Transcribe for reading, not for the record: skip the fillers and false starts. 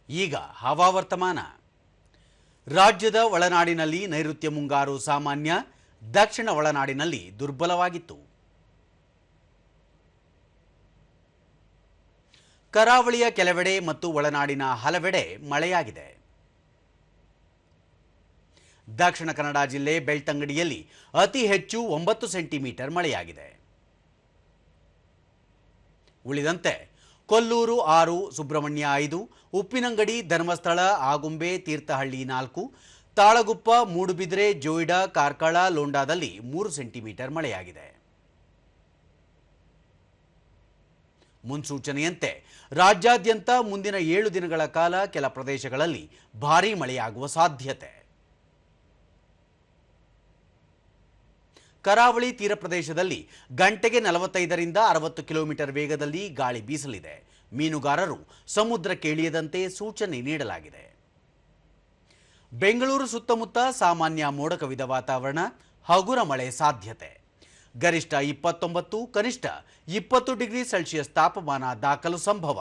ಈಗ ಹವಾವರ್ತಮಾನ. ರಾಜ್ಯದ ಒಳನಾಡಿನಲ್ಲಿ ನೈಋತ್ಯ ಮುಂಗಾರು ಸಾಮಾನ್ಯ, ದಕ್ಷಿಣ ಒಳನಾಡಿನಲ್ಲಿ ದುರ್ಬಲವಾಗಿತ್ತು. ಕರಾವಳಿಯ ಕೆಲವೆಡೆ ಮತ್ತು ಒಳನಾಡಿನ ಹಲವೆಡೆ ಮಳೆಯಾಗಿದೆ. ದಕ್ಷಿಣ ಕನ್ನಡ ಜಿಲ್ಲೆ ಬೆಳ್ತಂಗಡಿಯಲ್ಲಿ ಅತಿ ಹೆಚ್ಚು 9 ಸೆಂಟಿಮೀಟರ್ ಮಳೆಯಾಗಿದೆ. ಉಳಿದಂತೆ ಕೊಲ್ಲೂರು 6, ಸುಬ್ರಹ್ಮಣ್ಯ 5, ಉಪ್ಪಿನಂಗಡಿ, ಧರ್ಮಸ್ಥಳ, ಆಗುಂಬೆ, ತೀರ್ಥಹಳ್ಳಿ 4, ತಾಳಗುಪ್ಪ, ಮೂಡುಬಿದ್ರೆ, ಜೋಯಿಡಾ, ಕಾರ್ಕಳ, ಲೋಂಡಾದಲ್ಲಿ 3 ಸೆಂಟಿಮೀಟರ್ ಮಳೆಯಾಗಿದೆ. ಮುನ್ಸೂಚನೆಯಂತೆ ರಾಜ್ಯಾದ್ಯಂತ ಮುಂದಿನ 7 ದಿನಗಳ ಕಾಲ ಕೆಲ ಪ್ರದೇಶಗಳಲ್ಲಿ ಭಾರೀ ಮಳೆಯಾಗುವ ಸಾಧ್ಯತೆ. ಕರಾವಳಿ ತೀರ ಪ್ರದೇಶದಲ್ಲಿ ಗಂಟೆಗೆ 45 ರಿಂದ 60 ಕಿಲೋಮೀಟರ್ ವೇಗದಲ್ಲಿ ಗಾಳಿ ಬೀಸಲಿದೆ. ಮೀನುಗಾರರು ಸಮುದ್ರಕ್ಕೆ ಇಳಿಯದಂತೆ ಸೂಚನೆ ನೀಡಲಾಗಿದೆ. ಬೆಂಗಳೂರು ಸುತ್ತಮುತ್ತ ಸಾಮಾನ್ಯ ಮೋಡ ಕವಿದ ವಾತಾವರಣ, ಹಗುರ ಮಳೆ ಸಾಧ್ಯತೆ. ಗರಿಷ್ಠ 29, ಕನಿಷ್ಠ 20 ಡಿಗ್ರಿ ಸೆಲ್ಸಿಯಸ್ ತಾಪಮಾನ ದಾಖಲು ಸಂಭವ.